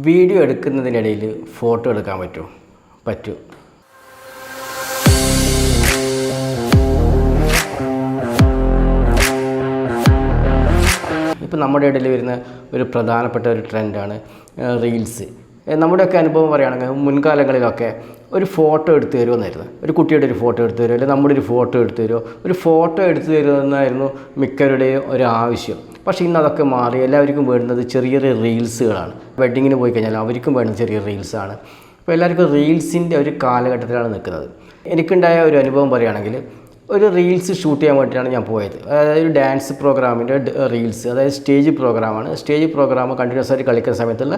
Video എടുക്കുന്നതിനിടയിൽ photo എടുക്കാൻ പറ്റുമോ? പറ്റും. ഇപ്പോൾ നമ്മുടെ ഇടയിൽ വരുന്ന ഒരു പ്രധാനപ്പെട്ട ഒരു ട്രെൻഡാണ് റീൽസ്. നമ്മുടെയൊക്കെ അനുഭവം പറയുകയാണെങ്കിൽ മുൻകാലങ്ങളിലൊക്കെ ഒരു ഫോട്ടോ എടുത്തു തരുമെന്നായിരുന്നു. ഒരു കുട്ടിയുടെ ഒരു ഫോട്ടോ എടുത്തു തരുമോ, അല്ലെങ്കിൽ നമ്മുടെ ഒരു ഫോട്ടോ എടുത്തു തരുമോ, ഒരു ഫോട്ടോ എടുത്തു തരുമെന്നായിരുന്നു മിക്കവരുടെയും ഒരു ആവശ്യം. പക്ഷേ ഇന്ന് അതൊക്കെ മാറി എല്ലാവർക്കും വേണ്ടുന്നത് ചെറിയ ചെറിയ റീൽസുകളാണ്. വെഡ്ഡിങ്ങിന് പോയി കഴിഞ്ഞാൽ അവർക്കും വേണ്ടുന്നത് ചെറിയ റീൽസാണ്. അപ്പോൾ എല്ലാവർക്കും റീൽസിൻ്റെ ഒരു കാലഘട്ടത്തിലാണ് നിൽക്കുന്നത്. എനിക്കുണ്ടായ ഒരു അനുഭവം പറയുകയാണെങ്കിൽ ഒരു റീൽസ് ഷൂട്ട് ചെയ്യാൻ വേണ്ടിയിട്ടാണ് ഞാൻ പോയത്. അതായത് ഒരു ഡാൻസ് പ്രോഗ്രാമിൻ്റെ റീൽസ്, അതായത് സ്റ്റേജ് പ്രോഗ്രാമാണ്. സ്റ്റേജ് പ്രോഗ്രാം കണ്ടിന്യൂസ് ആയിട്ട് കളിക്കുന്ന സമയത്തുള്ള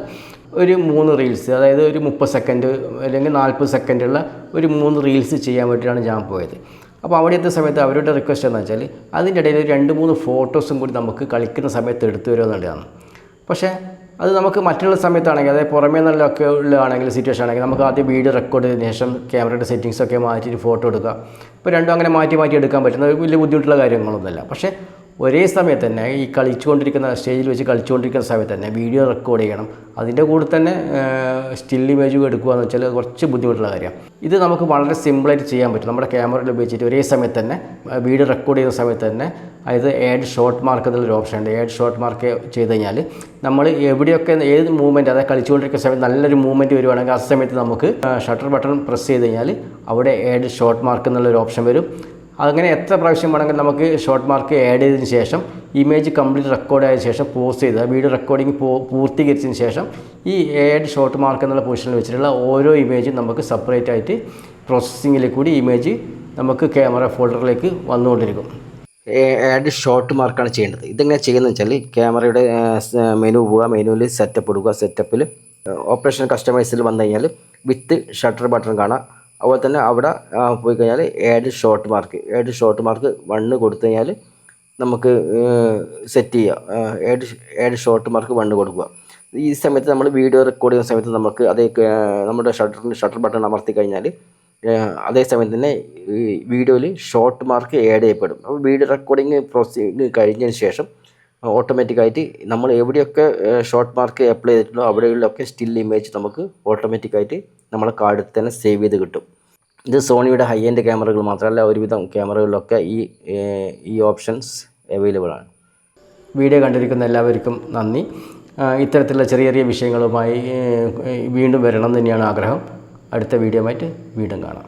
ഒരു 3 റീൽസ്, അതായത് ഒരു 30 സെക്കൻഡ് അല്ലെങ്കിൽ 40 സെക്കൻഡുള്ള ഒരു 3 റീൽസ് ചെയ്യാൻ വേണ്ടിയിട്ടാണ് ഞാൻ പോയത്. അപ്പോൾ അവിടെ എത്തുന്ന സമയത്ത് അവരുടെ റിക്വസ്റ്റ് എന്ന് വെച്ചാൽ അതിൻ്റെ ഇടയിൽ 2-3 ഫോട്ടോസും കൂടി നമുക്ക് കളിക്കുന്ന സമയത്ത് എടുത്തു വരുമെന്നുള്ളതാണ്. പക്ഷേ അത് നമുക്ക് മറ്റുള്ള സമയത്താണെങ്കിൽ, അതായത് പുറമേ നിന്നൊക്കെ ഉള്ളതാണെങ്കിൽ സിറ്റുവേഷൻ ആണെങ്കിൽ നമുക്ക് ആദ്യം വീഡിയോ റെക്കോർഡ് ചെയ്തതിന് ശേഷം ക്യാമറയുടെ സെറ്റിങ്സൊക്കെ മാറ്റിയിട്ട് ഫോട്ടോ എടുക്കുക. ഇപ്പോൾ രണ്ടും അങ്ങനെ മാറ്റി എടുക്കാൻ പറ്റുന്ന വലിയ ബുദ്ധിമുട്ടുള്ള കാര്യങ്ങളൊന്നുമല്ല. പക്ഷേ ഒരേ സമയത്ത് തന്നെ ഈ സ്റ്റേജിൽ വെച്ച് കളിച്ചുകൊണ്ടിരിക്കുന്ന സമയത്ത് തന്നെ വീഡിയോ റെക്കോർഡ് ചെയ്യണം. അതിൻ്റെ കൂടെ തന്നെ സ്റ്റിൽ ഇമേജ് എടുക്കുക എന്ന് വെച്ചാൽ കുറച്ച് ബുദ്ധിമുട്ടുള്ള കാര്യമാണ്. ഇത് നമുക്ക് വളരെ സിമ്പിളായിട്ട് ചെയ്യാൻ പറ്റും. നമ്മുടെ ക്യാമറയിൽ ഉപയോഗിച്ചിട്ട് ഒരേ സമയത്ത് തന്നെ വീഡിയോ റെക്കോർഡ് ചെയ്യുന്ന സമയത്ത് തന്നെ, അതായത് ആഡ് ഷോർട്ട് മാർക്ക് എന്നുള്ളൊരു ഓപ്ഷൻ ഉണ്ട്. ആഡ് ഷോർട്ട് മാർക്ക് ചെയ്ത് കഴിഞ്ഞാൽ നമ്മൾ എവിടെയൊക്കെ ഏത് മൂവ്മെൻറ്റ്, അതായത് കളിച്ചുകൊണ്ടിരിക്കുന്ന സമയത്ത് നല്ലൊരു മൂവ്മെൻറ്റ് വരുവാണെങ്കിൽ ആ സമയത്ത് നമുക്ക് ഷട്ടർ ബട്ടൺ പ്രസ് ചെയ്ത് കഴിഞ്ഞാൽ അവിടെ ആഡ് ഷോർട്ട് മാർക്ക് എന്നുള്ളൊരു ഓപ്ഷൻ വരും. അങ്ങനെ എത്ര പ്രാവശ്യം വേണമെങ്കിൽ നമുക്ക് ഷോർട്ട് മാർക്ക് ആഡ് ചെയ്തതിന് ശേഷം ഇമേജ് കംപ്ലീറ്റ് റെക്കോർഡ് ആയതിനു ശേഷം പോസ്റ്റ് ചെയ്ത് വീഡിയോ റെക്കോർഡിങ് പൂർത്തീകരിച്ചതിന് ശേഷം ഈ ആഡ് ഷോർട്ട് മാർക്ക് എന്നുള്ള പൊസിഷനിൽ വെച്ചിട്ടുള്ള ഓരോ ഇമേജും നമുക്ക് സെപ്പറേറ്റ് ആയിട്ട് പ്രോസസ്സിങ്ങിൽ കൂടി ഇമേജ് നമുക്ക് ക്യാമറ ഫോൾഡറിലേക്ക് വന്നുകൊണ്ടിരിക്കും. ആഡ് ഷോർട്ട് മാർക്കാണ് ചെയ്യേണ്ടത്. ഇതെങ്ങനെ ചെയ്യുന്നത് വെച്ചാൽ ക്യാമറയുടെ മെനു പോവുക, മെനുവിൽ സെറ്റപ്പ് എടുക്കുക. സെറ്റപ്പിൽ ഓപ്പറേഷൻ കസ്റ്റമൈസിൽ വന്നു കഴിഞ്ഞാൽ വിത്ത് ഷട്ടർ ബട്ടൺ കാണാം. അതുപോലെ തന്നെ അവിടെ പോയി കഴിഞ്ഞാൽ ആഡ് ഷോർട്ട് മാർക്ക് 1 കൊടുത്തു കഴിഞ്ഞാൽ നമുക്ക് സെറ്റ് ചെയ്യുക. ആഡ് ഷോർട്ട് മാർക്ക് 1 കൊടുക്കുക. ഈ സമയത്ത് നമ്മൾ വീഡിയോ റെക്കോർഡ് ചെയ്യുന്ന സമയത്ത് നമുക്ക് അതേ നമ്മുടെ ഷട്ടർ ബട്ടൺ അമർത്തി കഴിഞ്ഞാൽ അതേ സമയത്ത് തന്നെ ഈ വീഡിയോയിൽ ഷോർട്ട് മാർക്ക് ആഡ് ചെയ്യപ്പെടും. അപ്പോൾ വീഡിയോ റെക്കോർഡിങ് പ്രോസസ്സിങ് കഴിഞ്ഞതിന് ശേഷം ഓട്ടോമാറ്റിക്കായിട്ട് നമ്മൾ എവിടെയൊക്കെ ഷോർട്ട് മാർക്ക് അപ്ലൈ ചെയ്തിട്ടുണ്ടോ അവിടെയുള്ളൊക്കെ സ്റ്റിൽ ഇമേജ് നമുക്ക് ഓട്ടോമാറ്റിക്കായിട്ട് നമ്മളെ കാർഡിൽ തന്നെ സേവ് ചെയ്ത് കിട്ടും. ഇത് സോണിയുടെ ഹൈ എൻഡ് ക്യാമറകൾ മാത്രമല്ല, ഒരുവിധം ക്യാമറകളിലൊക്കെ ഈ ഓപ്ഷൻസ് അവൈലബിൾ ആണ്. വീഡിയോ കണ്ടിരിക്കുന്ന എല്ലാവർക്കും നന്ദി. ഇത്തരത്തിലുള്ള ചെറിയ ചെറിയ വിഷയങ്ങളുമായി വീണ്ടും വരണം തന്നെയാണ് ആഗ്രഹം. അടുത്ത വീഡിയോ ആയിട്ട് വീണ്ടും കാണാം.